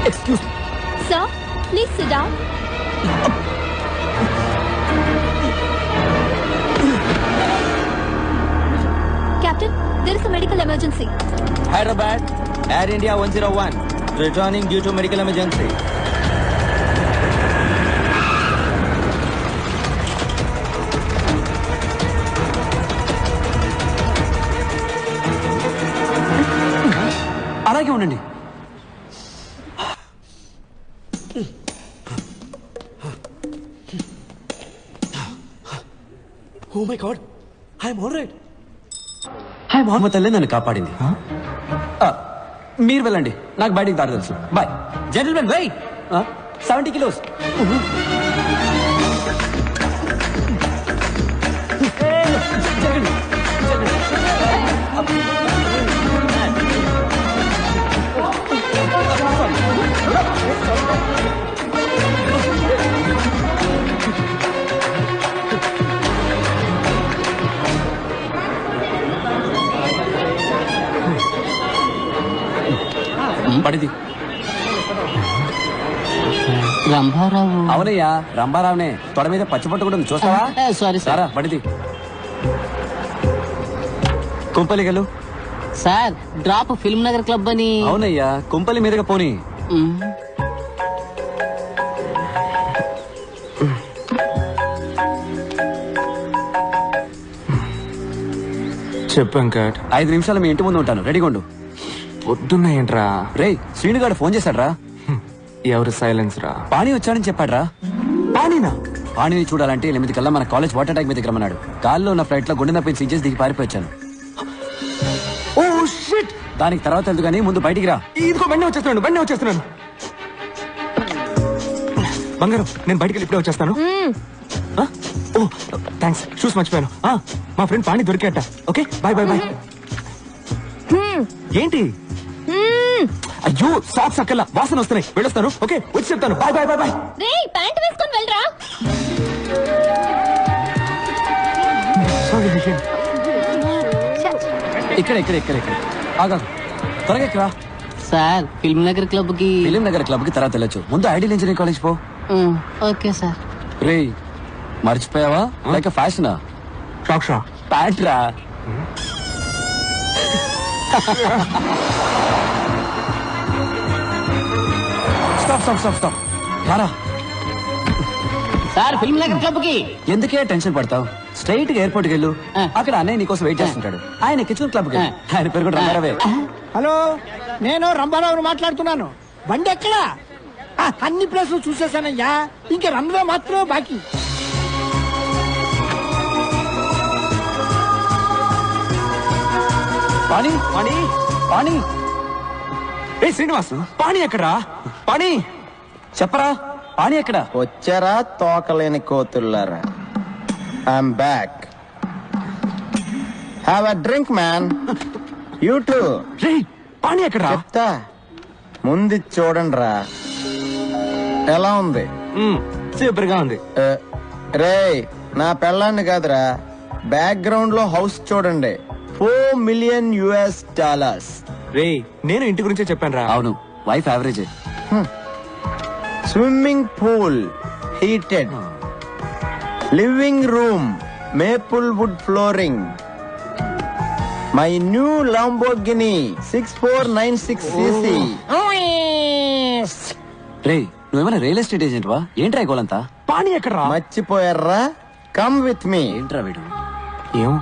Excuse me. Sir, please sit down. Captain, there is a medical emergency. Hyderabad, Air India 101, returning due to medical emergency. అలాగే ఉండండి. Oh my god, I'm all right. Hi మా తల్లి నన్ను కాపాడింది. మీరు వెళ్ళండి, నాకు బయటికి దారి తెలుసు. Bye gentlemen. వెయిట్. 70 kilos. పడిది. రంభారావు. అవునయ్యా, రంభారావునే. తొడ మీద పచ్చిపట్టు కూడా ఉంది, చూస్తావా? సారీ సారా పడిది. కుంపలిగలు. Sir, drop Film Nagar Club అని. అవునయ్యా, కుంపలి మీదగా పోనీ. చెప్పు వెంకట్. 5 నిమిషాలు మీ ఇంటి ముందు ఉంటాను, రెడీగా ఉండు. పొద్దున్నాయంట్రా. రే, శ్రీనుగాడు ఫోన్ చేశాడ్రా. ఎవరు సైలెన్స్ రా? పాణి వచ్చాడని చెప్పాడ్రా. పానీనా? పాణిని చూడాలంటే 8 కల్లా మన కాలేజ్ వాటర్ ట్యాంక్ మీద రమ్మన్నాడు. గాల్లో ఉన్న ఫ్లైట్ లో గుండె నొప్పిని సీజెస్ దిగి పారిపోయాను. Oh shit. దానికి తర్వాత వెళ్తూ కానీ ముందు బయటికి రా. ఇదిగో బండి వచ్చేస్తున్నాను. బంగారం, నేను బయటికి ఇప్పుడే వచ్చేస్తాను. ఓ థ్యాంక్స్, షూస్ మర్చిపోయాను. మా ఫ్రెండ్ పాణి దొరికేట. Okay, bye bye bye. ఏంటి? అయ్యో, సాక్స్ అక్కల వాసన వస్తున్నాయి, వెళ్ళొస్తాను. ఓకే, వచ్చి చెప్తాను. Bye bye bye bye. రేయ్, ప్యాంట్ వేసుకొని వెళ్ళరా. సారీ. ఇక్కడ ఆగా, త్వరగా ఎక్కరా. సార్, ఫిల్మ్ నగర్ క్లబ్ కి. ఫిలిం నగర్ క్లబ్ కి తర్వాత వెళ్ళొచ్చు. ముందు ఐడియల్ ఇంజనీరింగ్ కాలేజ్ పో. Okay sir. రే, మర్చిపోయావా? లేక ఫ్యాషనా? సాక్షా ప్యాంట్ రా. స్టాప్ రారా. సార్, ఫిల్మ్ నగర్ క్లబ్ కి. ఎందుకే టెన్షన్ పడతావు? స్ట్రైట్ గా ఎయిర్పోర్ట్ కి వెళ్ళు. అక్కడ అన్నయ్య నీకోసం వెయిట్ చేస్తుంటాడు. ఆయన కిచెన్ క్లబ్ కి. ఆయన పేరు కూడా రంగారావే. హలో, నేను రంభారావుని మాట్లాడుతున్నాను. బండి ఎక్కడా? అన్ని ప్లేసులు చూసేసానయ్యా, ఇంకా రన్వే మాత్రమే బాకీ. పాణి. ఏ శ్రీనివాస్, పాణి ఎక్కడా? పాణి చెప్పరా, పాణి ఎక్కడ? వచ్చారా తోకలేని కోతుల్లారా? I'm back. Have a drink man. You too. రే, పాణి ఎక్కడా? చెప్తా, ముందు చూడండి రా. ఎలా ఉంది? సూపర్ గా ఉంది. రే, నా పెళ్ళాన్ని కాదురా, బ్యాక్గ్రౌండ్ లో హౌస్ చూడండి. $4 million. రే, నేను ఇంటి గురించే చెప్పాను రా. అవును, wife average. Swimming pool heated, living room maple wood flooring, my new Lamborghini 6496cc. రే, నువ్వేమైనా రియల్ ఎస్టేట్ ఏజెంట్ వా? ఏంట్రా ఈ గోలంతా? పాణి ఎక్కడా? మర్చిపోయారా? Come with me. ఏంట్రా వీడు? ఏం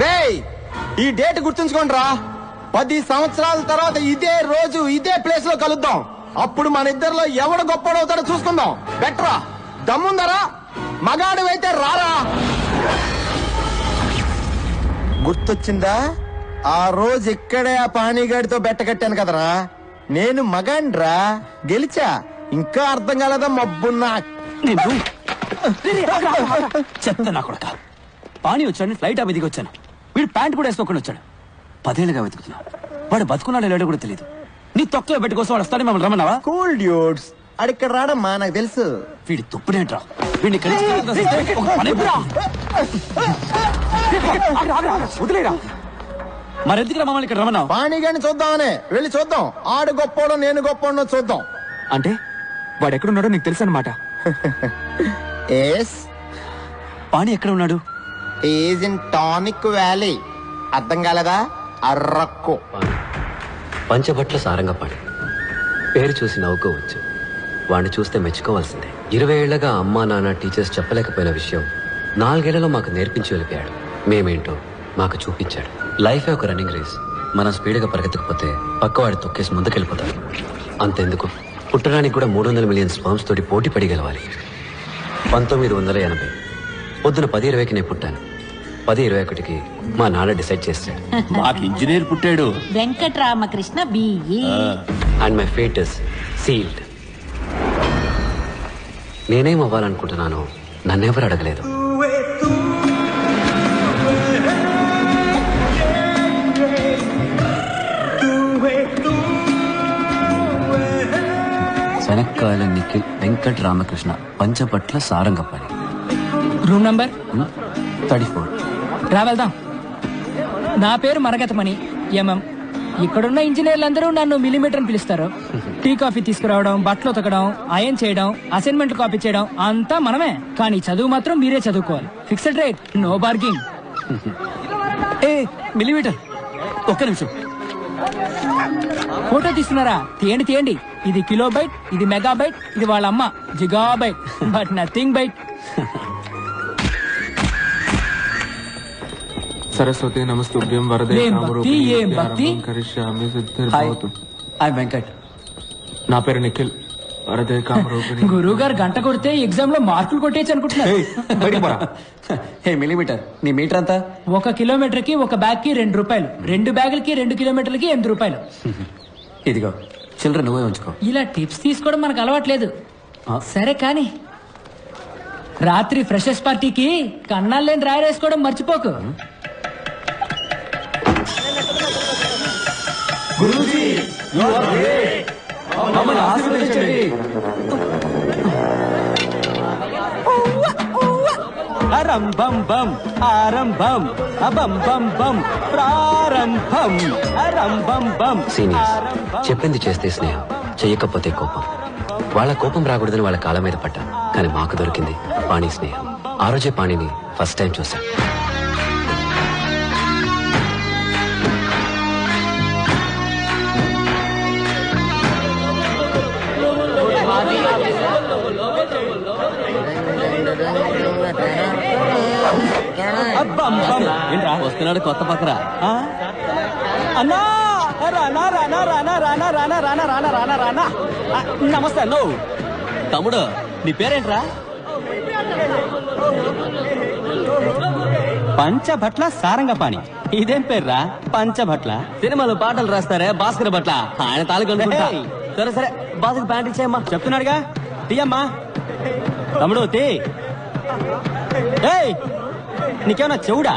రేయ్, ఈ డేట్ గుర్తుంచుకోండి రా. 10 సంవత్సరాల తర్వాత ఇదే రోజు ఇదే ప్లేస్ లో కలుద్దాం. అప్పుడు మన ఇద్దరిలో ఎవడు గొప్పడవుతాడో చూసుకుందాం. బెటరా? దమ్ముందరా? మగాడివైతే రారా. గుర్తొచ్చిందా? ఆ రోజు ఇక్కడే ఆ పానీగాడితో బెట్ట కట్టాను కదరా. నేను మగాండ్రా, గెలిచా. ఇంకా అర్థం కాలేదా మబ్బున్నా? చెత్త నా కొడక. పాణి వచ్చాడు, ఫ్లైట్ అవి దిగి వచ్చాను. వీడు ప్యాంట్ కూడా వేసుకోకుండా వచ్చాడు. 10 ఏళ్ళుగా వెతుకుతున్నావు. వాడు బతుకున్నాడు లేడో కూడా తెలియదు. నీ తొక్కలో పెట్టి కోసం వాడు వస్తాడు, మమ్మల్ని రమ్మన్నావా? కూల్ డ్యూడ్స్, అడిక్కడ రాడమ్మా నాకు తెలుసు. వీడి తుప్పునేంట్రా వీడిని ఇక్కడి నుంచి తీసుకొస్తే ఒక పని చెప్పురా. వదిలేరా. మరెందుకురా మమ్మల్ని ఇక్కడ రమ్మన్నావు? పాణిగాని చూద్దామనే వెళ్ళి చూద్దాం. ఆడు గొప్పోడో నేను గొప్పోడో చూద్దాం. అంటే వాడు ఎక్కడున్నాడో నీకు తెలుసు అనమాట. ఎస్, పాణి ఎక్కడ ఉన్నాడు? Is in tonic valley. అర్థం కాలేదా? అర్రక్కు. పంచబట్ల సారంగపాణి పేరు చూసి నవ్వుకోవచ్చు, వాడిని చూస్తే మెచ్చుకోవాల్సిందే. 20 ఏళ్లగా అమ్మా నాన్న టీచర్స్ చెప్పలేకపోయిన విషయం 4 ఏళ్లలో మాకు నేర్పించి వెళ్ళిపోయాడు. మేమేంటో మాకు చూపించాడు. లైఫే ఒక రన్నింగ్ రేస్. మనం స్పీడ్గా పరిగెత్తకపోతే పక్కవాడి తొక్కేసి ముందుకెళ్ళిపోతాడు. అంతెందుకు, పుట్టడానికి కూడా 300 మిలియన్ స్పర్మ్స్ తోటి పోటీ పడి గెలవాలి. 1980 పొద్దున 10:20కి నేను పుట్టాను. 10:21కి మా నాన్న డిసైడ్ చేశాడు. మాకు ఇంజనీర్ పుట్టాడు. Venkataramakrishna BE. And my fate is sealed. నేనేం అవ్వాలనుకుంటున్నానో నన్నెవరు అడగలేదు. శనక్కాయల నిఖిల్ వెంకట రామకృష్ణ పంచపట్ల సారంగపాణి. Room number 34. రా వెళ్దాం. నా పేరు మరగతమణి ఎంఎం. ఇక్కడున్న ఇంజనీర్లందరూ నన్ను మిల్లీమీటర్ అని పిలుస్తారు. టీ కాఫీ తీసుకురావడం, బట్టలు ఉతకడం, అయన్ చేయడం, అసైన్మెంట్లు కాపీ చేయడం అంతా మనమే. కానీ చదువు మాత్రం మీరే చదువుకోవాలి. Fixed rate, no bargaining. A millimetre, ఒక్క నిమిషం. ఫోటో తీస్తున్నారా? తీయండి తీయండి. ఇది కిలోబైట్, ఇది మెగాబైట్, ఇది వాళ్ళ అమ్మ gigabyte, but nothing bite. Saraswati నమస్తుభ్యం వరదే. ఏం భక్తి, ఏం భక్తి. Hi, I Venkat. నా పేరు నిఖిల్. వరదే కామరూపిణి. గురువు గారు గంట కొడితే ఎగ్జామ్ లో మార్కులు కొట్టేయచ్చు అనుకుంటున్నారు. హే మిల్లీమీటర్, నీ మీటర్ అంతా? 1 కిలోమీటర్ కి 1 బ్యాగ్ కి 2 రూపాయలు, 2 బ్యాగులకి 2 కిలోమీటర్లకి 8 రూపాయలు. ఇదిగో చిల్లర నువ్వే ఉంచుకో. ఇలా టిప్స్ తీసుకోవడం మనకు అలవాట్లేదు. సరే కానీ రాత్రి ఫ్రెషర్స్ పార్టీకి కన్నాలు లేని రాయరేసుకోవడం మర్చిపోకు. ఆరంభం బం ఆరంభం అబం బం బం ప్రారంభం ఆరంభం బం. సీనియర్స్ చెప్పింది చేస్తే స్నేహం, చెయ్యకపోతే కోపం. వాళ్ళ కోపం రాకూడదని వాళ్ళ కాళ్ళ మీద పడ్డా, కానీ మాకు దొరికింది పాణి స్నేహం. ఆ రోజే పాణిని ఫస్ట్ టైం చూశాను. వస్తున్నాడు కొత్త పక్కరా. అన్నా రానా రానా రానా రానా రానా రానా రానా రానా రానా. నమస్తే అన్నో. తమ్ముడు నీ పేరేంట్రా? పంచభట్ల సారంగపాణి. ఇదేం పేర్రా పంచభట్ల? సినిమాలో పాటలు రాస్తారే భాస్కర్ భట్ల, ఆయన తాలూకా. సరే సరే, బాసుకు ప్యాంట్ ఇచ్చేయమ్మా. చెప్తున్నాడుగా, తీయమ్మా. తమ్ముడు తీ. ఏయ్, నీకేమన్నా చెవుడా?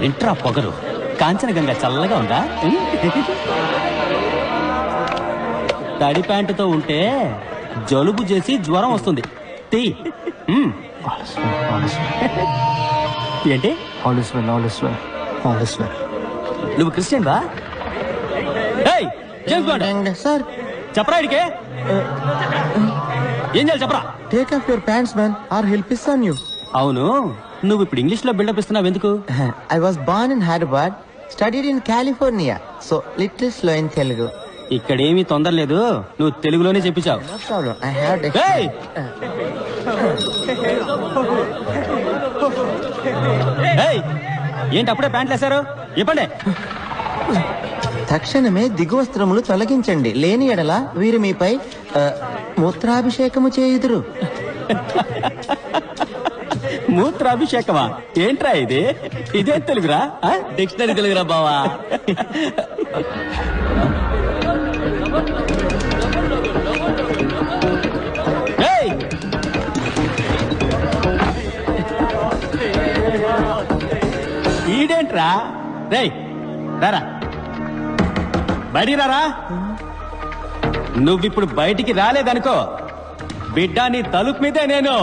ఏంట్రా పొగరు? కాంచనగంగా చల్లగా ఉందా? తడి ప్యాంటుతో ఉంటే జలుబు చేసి జ్వరం వస్తుంది. తీ. ఏంటి? నువ్వు క్రిస్టియన్ వా? సార్ చెప్పరా ఇడికే? ఏం చేయాలి చెప్పరా? Take off your pants man, or help ఇస్తాను యూ. అవును, నువ్వు ఇప్పుడు ఇంగ్లీష్ లో బిల్డప్ ఇస్తున్నావు ఎందుకు? I was born in Hyderabad, studied in California, so little slow in Telugu. ఇక్కడేమీ తొందర లేదు, నువ్వు తెలుగులోనే చెప్పించావు. No problem, I have ఏయ్! ఏయ్! ఏంటి అప్పుడే ప్యాంట్లు వేశారు? ఇవ్వండి. తక్షణమే దిగు వస్త్రములు తొలగించండి, లేని ఎడల వీరు మీపై మూత్రాభిషేకము చేయుదురు. మూత్రాభిషేకమా? ఏంట్రా ఇది? ఇదే తెలుగురా? డిక్షనరీ తెలుగురా బావా. ఈడేంట్రా? రేయ్ రారా, బయటికి రారా. నువ్విప్పుడు బయటికి రాలేదనుకో, బిడ్డ నీ తలుపు మీదే నేను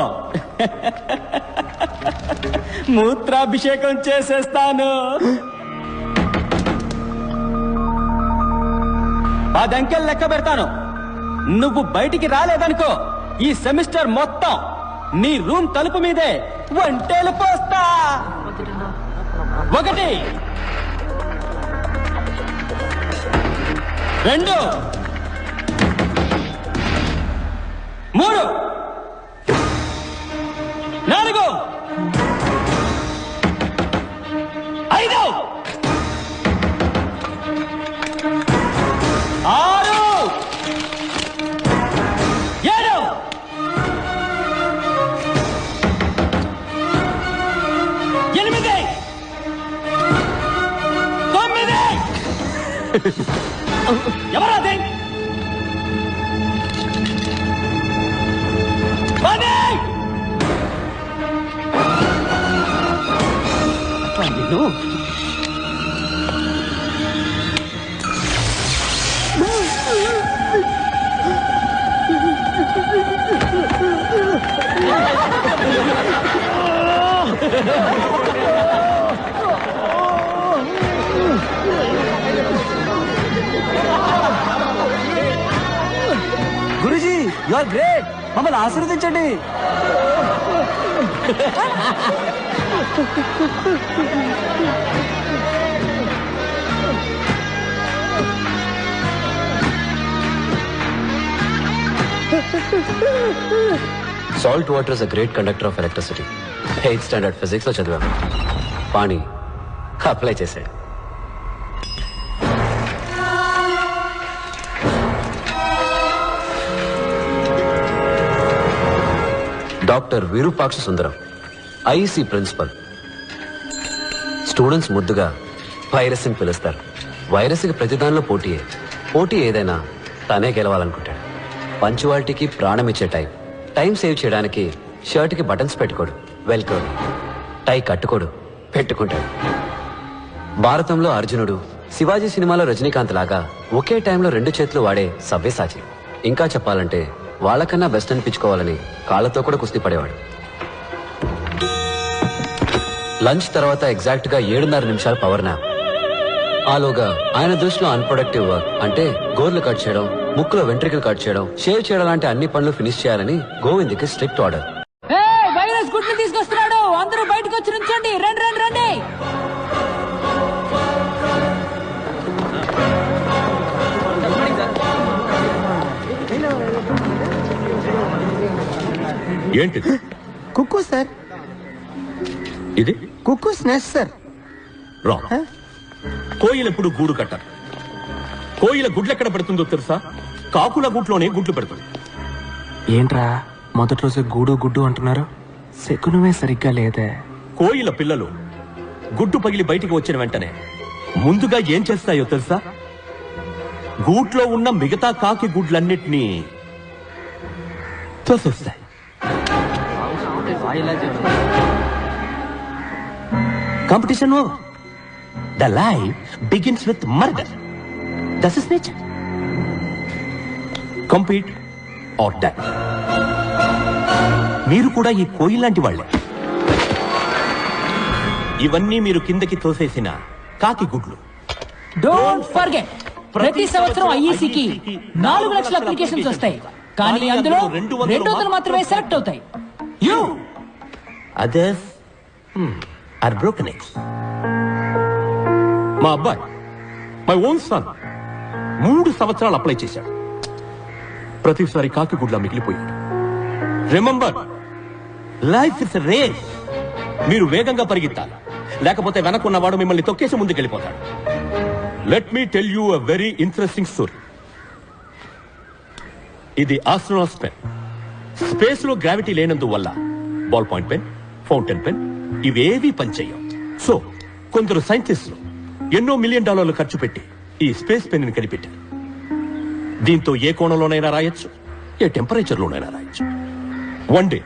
మూత్రాభిషేకం చేసేస్తాను. 10 అంకెలు లెక్క పెడతాను. నువ్వు బయటికి రాలేదనుకో, ఈ సెమిస్టర్ మొత్తం నీ రూమ్ తలుపు మీదే వంటేలు పోస్తా. 1 2 3 4 5 6 7 8 9 ఎవరాది? 10 గురుజీ యు ఆర్ గ్రేట్, మమ్మల్ని ఆశీర్వదించండి. Salt water is a great conductor of electricity. 8th standard physics లో చదివాను. పాణి అప్లై చేశాడు. డాక్టర్ విరూపాక్ష సుందరం, ఐఈసీ ప్రిన్సిపల్. స్టూడెంట్స్ ముద్దుగా వైరస్ అని పిలుస్తారు. వైరస్కి ప్రతిదానిలో పోటీయే. పోటీ ఏదైనా తనే గెలవాలనుకుంటాడు. పంచువాలిటీకి ప్రాణం ఇచ్చే టైం సేవ్ చేయడానికి షర్ట్కి బటన్స్ పెట్టుకోడు, వెల్కోడు. టై కట్టుకోడు, పెట్టుకుంటాడు. భారతంలో అర్జునుడు, శివాజీ సినిమాలో రజనీకాంత్ లాగా ఒకే టైంలో 2 చేతులు వాడే సవ్యసాచి. ఇంకా చెప్పాలంటే వాళ్ళకన్నా బెస్ట్ అనిపించుకోవాలని కాళ్ళతో కూడా కుస్తీ పడేవాడు. లంచ్ తర్వాత ఎగ్జాక్ట్ గా 7:30 నిమిషాలు పవర్ నాప్. ఆలోగా ఆయన దృష్టిలో అన్ప్రొడక్టివ్ వర్క్ అంటే గోర్లు కట్ చేయడం, ముక్కులో వెంట్రికలు కట్ చేయడం, షేవ్ చేయడం లాంటి అన్ని పనులు ఫినిష్ చేయాలని గోవింద్కి స్ట్రిక్ట్ ఆర్డర్. వైరస్ గుడ్లు తీసుకొస్తున్నాడు, అందరూ బయటకు వచ్చి నుంచోండి. రండి రండి రండి. ఏంటిది? కుక్కు సార్, ఇది కుక్కు స్నాక్స్ సార్. రా. కోయిల ఎప్పుడు గూడు కట్టారు. కోయిల గుడ్లు ఎక్కడ పెడుతుందో తెలుసా? కాకుల గుట్లోనే గుడ్లు పెడుతుంది. ఏంట్రా మొదటి రోజు గూడు గుడ్డు అంటున్నారు? శకునమే సరిగ్గా లేదే. కోయిల పిల్లలు గుడ్డు పగిలి బయటికి వచ్చిన వెంటనే ముందుగా ఏం చేస్తాయో తెలుసా? గూట్లో ఉన్న మిగతా కాకి గుడ్లన్నిటినీ తోసేస్తాయి. Competition the life begins with murder. That is nature. Compete or die. మీరు కూడా ఈ కోయిల్ లాంటి వాళ్ళే. ఇవన్నీ మీరు కిందకి తోసేసిన కాకి గుడ్లు. డోంట్ ఫర్గెట్, ప్రతి సంవత్సరం ఐఈసీకి 4 లక్షల అప్లికేషన్స్ వస్తాయి, కానీ అందులో 200 మాత్రమే సెలెక్ట్ అవుతాయి. You others are broken eggs. మా అబ్బాయి, మై ఓన్ సన్, 3 సంవత్సరాలు అప్లై చేశాడు. ప్రతిసారి కాకి గుడ్లా మిగిలిపోయాడు. Remember, life is a race. మీరు వేగంగా పరిగెత్తాలి, లేకపోతే వెనకున్నవాడు మిమ్మల్ని తొక్కేసి ముందుకెళ్ళిపోతాడు. Let me tell you a very interesting story. ఇది ఆస్ట్రోనాట్స్ పెన్. స్పేస్ లో గ్రావిటీ లేనందువల్ల ball point pen, fountain pen ఇవేవీ పనిచేయవు. సో కొందరు సైంటిస్టులు ఎన్నో $1 మిలియన్ ఖర్చు పెట్టి ఈ స్పేస్ పెన్ ని కనిపెట్టారు. దీంతో ఏ కోణంలోనైనా రాయొచ్చు, ఏ టెంపరేచర్ లోనైనా రాయొచ్చు. One day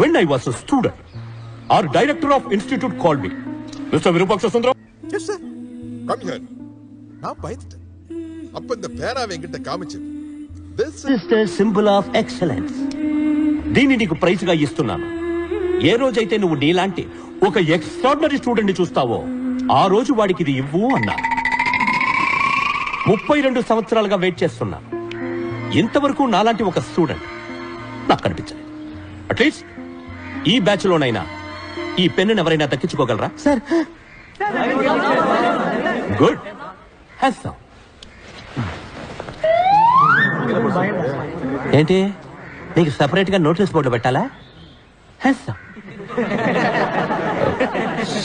when I was a student, our director of institute called me. Mr. Virupaksha Sundaram. Yes, sir. Come here. நான் பயந்துட்டேன். அப்ப இந்த பேராவை என்கிட்ட காமிச்சது. This is the symbol of excellence. దీన్ని నీకు ప్రైజ్ గా ఇస్తున్నాను. ఏ రోజైతే నువ్వు నీలాంటి ఒక ఎక్స్ట్రాడినరీ స్టూడెంట్ ని చూస్తావో ఆ రోజు వాడికి ఇది ఇవ్వు అన్నా. 32 సంవత్సరాలుగా వెయిట్ చేస్తున్నా. ఇంతవరకు నాలాంటి ఒక స్టూడెంట్ నాకు కనిపించలేదు. అట్లీస్ట్ ఈ బ్యాచ్ లోనైనా ఈ పెన్ను ఎవరైనా దక్కించుకోగలరా? Sir good. ఏంటి నీకు సెపరేట్ గా నోటీస్ బోర్డు పెట్టాలా?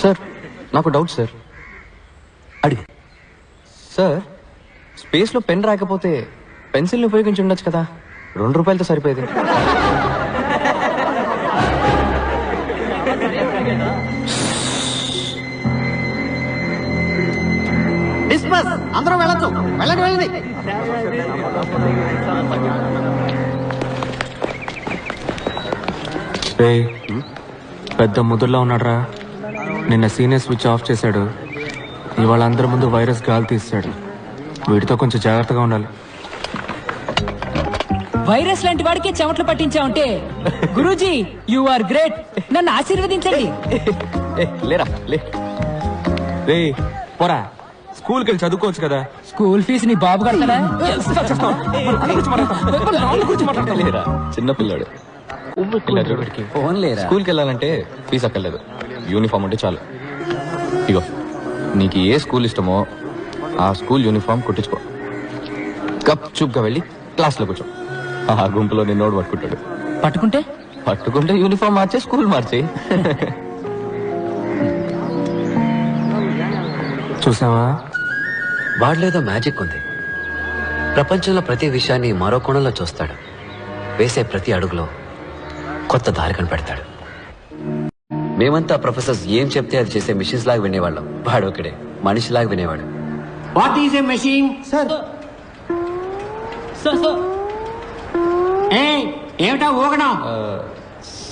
సార్ నాకు డౌట్ సార్. అడిగి. సార్ స్పేస్ లో పెన్ రాకపోతే పెన్సిల్ ని ఉపయోగించి ఉండొచ్చు కదా, 2 రూపాయలతో సరిపోయేది. డిస్పస్, అందరూ వెళ్ళొచ్చు. వెళ్ళండి వెళ్ళండి. రేయ్, పెద్ద ముదుర్లో ఉన్నాడ్రా. నిన్న సీనియర్ స్విచ్ ఆఫ్ చేశాడు, ఇవాళ అందరి ముందు వైరస్ గాలి తీస్తాడు. వీటితో కొంచెం జాగ్రత్తగా ఉండాలి. వైరస్ లాంటి వాడికి చెమటలు పట్టించావంటే గురూజీ యు ఆర్ గ్రేట్. నన్ను ఆశీర్వదించండి. లేరా లే. రే పోరా, స్కూల్కి వెళ్ళి చదువుకోవచ్చు కదా. స్కూల్ ఫీజు నీ బాబు కడతాడా? లేరా చిన్నపిల్లాడు. స్కూల్కి వెళ్ళాలంటే ఫీజు అక్కర్లేదు, యూనిఫామ్ ఉంటే చాలు. ఇగో నీకు ఏ స్కూల్ ఇష్టమో ఆ స్కూల్ యూనిఫామ్ కుట్టించుకో. గప్ చూప్గా వెళ్ళి క్లాస్లో కూర్చో. ఆ గుంపులో నిన్నోడు పట్టుకుంటాడు. పట్టుకుంటే యూనిఫామ్ మార్చే స్కూల్ మార్చే. చూసావా, వాడిలేదో మ్యాజిక్ ఉంది. ప్రపంచంలో ప్రతి విషయాన్ని మరో కోణంలో చూస్తాడు. వేసే ప్రతి అడుగులో కొత్త దారి కనిపెడతాడు. మేమంతా ప్రొఫెసర్స్ ఏం చెప్తే అది చేసే మిషన్స్ లాగా వినేవాళ్ళం. వాడు ఒకడే మనిషిలాగా వినేవాడు. What is a machine? Sir ఏమిటా ఊగడం?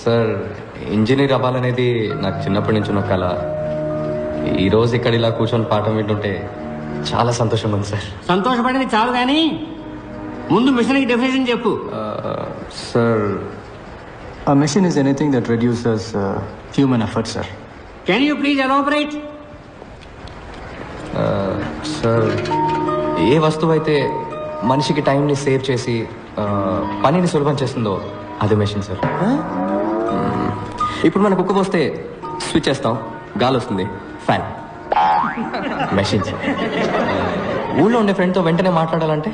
సార్ ఇంజనీర్ అవ్వాలనేది నాకు చిన్నప్పటి నుంచి ఉన్న కళ. ఈ రోజు ఇక్కడ ఇలా కూర్చొని పాఠం వింటుంటే చాలా సంతోషంగా ఉంది సార్. సంతోషపడింది చాలు గాని ముందు మిషన్ కి డెఫినేషన్ చెప్పు. Sir A machine is anything that reduces human effort, sir. Can you please elaborate? Sir ఏ వస్తువు అయితే మనిషికి టైంని సేవ్ చేసి పనిని సులభం చేస్తుందో అది మెషిన్ సార్. ఇప్పుడు మనకు కుక్క పోస్తే స్విచ్ చేస్తాం, గాలి వస్తుంది, ఫ్యాన్. Machine sir. ఊళ్ళో ఉండే ఫ్రెండ్తో వెంటనే మాట్లాడాలంటే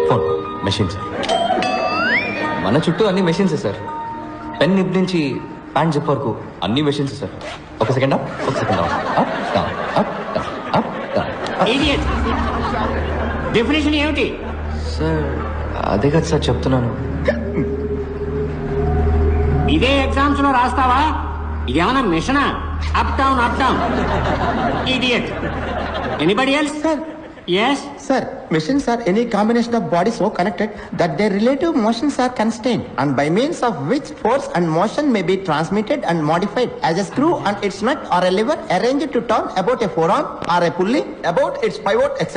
ఫోన్, మెషిన్ సార్. మన చుట్టూ అన్ని మెషిన్సే సార్. పెన్ నిప్ నుంచి ప్యాంట్ జిప్ వరకు అన్ని మెషిన్స్ సార్. ఒక సెకండ్ అప్, ఒక second up, up down, up down, up down. Definition ఏమిటి? సార్ అదే కదా సార్ చెప్తున్నాను. ఇదే ఎగ్జామ్స్ లో రాస్తావా? ఇదేమన్నా మిషనా? Up down up down. Idiot. Anybody else? Sir yes sir, machines are any combination of bodies so connected that their relative motions are constrained and by means of which force and motion may be transmitted and modified, as a screw and its nut or a lever arranged to turn about a forearm or a pulley about its pivot, etc.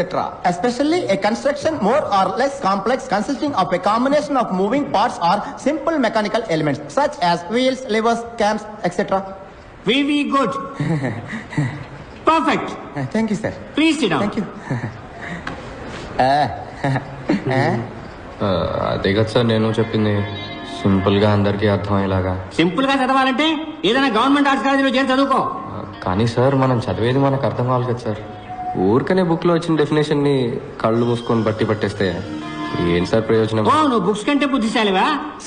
Especially a construction more or less complex consisting of a combination of moving parts or simple mechanical elements such as wheels, levers, cams, etc. very good. Perfect. Thank you sir. Please sit down. Thank you. అదే కదా sir నేను చెప్పింది, simple గా అందరికీ అర్థమయ్యేలాగా. Simple గా చదవాలంటే ఏదైనా గవర్నమెంట్ ఆర్ట్స్ కాలేజీలో చేరి చదువుకో. కానీ సార్ మనం చదివేది మనకు అర్థం కావాలి కదా సార్. ఊరికనే బుక్ లో వచ్చిన డెఫినేషన్ ని కళ్ళు మూసుకొని బట్టి పట్టేస్తే ఏం సార్ ప్రయోజనం? ఓ నువ్వు బుక్స్ కంటే బుద్ధిశాలివా?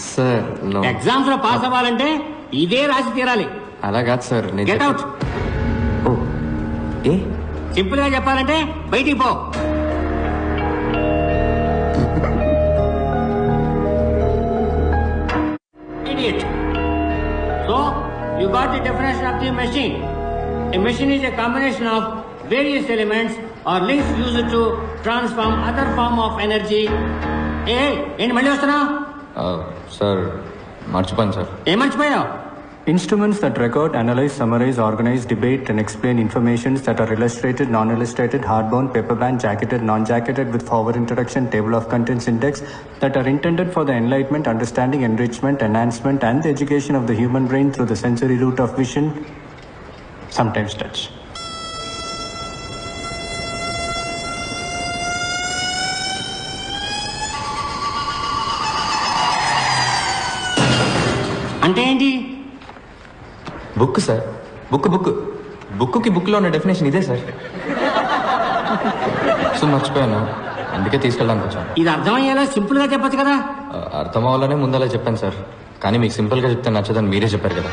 సార్ ఎగ్జామ్స్ లో పాస్ అవ్వాలంటే ఇదే రాసి తీరాలి. అలా కాదు sir. Get out. Oh a simple గా చెప్పాలంటే బయటికి పో. Idiot. So you got the definition of the machine. A machine is a combination of various elements or links used to transform other form of energy. ఏంటి మళ్ళీ వస్తున్నావు? Sir మర్చిపోయాను sir. ఏం మర్చిపోయావు? Instruments that record, analyze, summarize, organize, debate, and explain informations that are illustrated, non-illustrated, hardbound, paperbound, jacketed, non-jacketed, with forward introduction, table of contents index, that are intended for the enlightenment, understanding, enrichment, enhancement, and the education of the human brain through the sensory route of vision, sometimes touch. అంటే ఏంటి? Book sir, book బుక్కి బుక్లో ఉన్న definition ఇదే sir. So మర్చిపోయాను, అందుకే తీసుకెళ్ళడానికి వచ్చాను. ఇది అర్థమయ్యేలా సింపుల్ గా చెప్పొచ్చు కదా. అర్థం అవ్వాలనే ముందలా చెప్పాను సార్, కానీ మీకు సింపుల్గా చెప్తే నచ్చదని మీరే చెప్పారు కదా.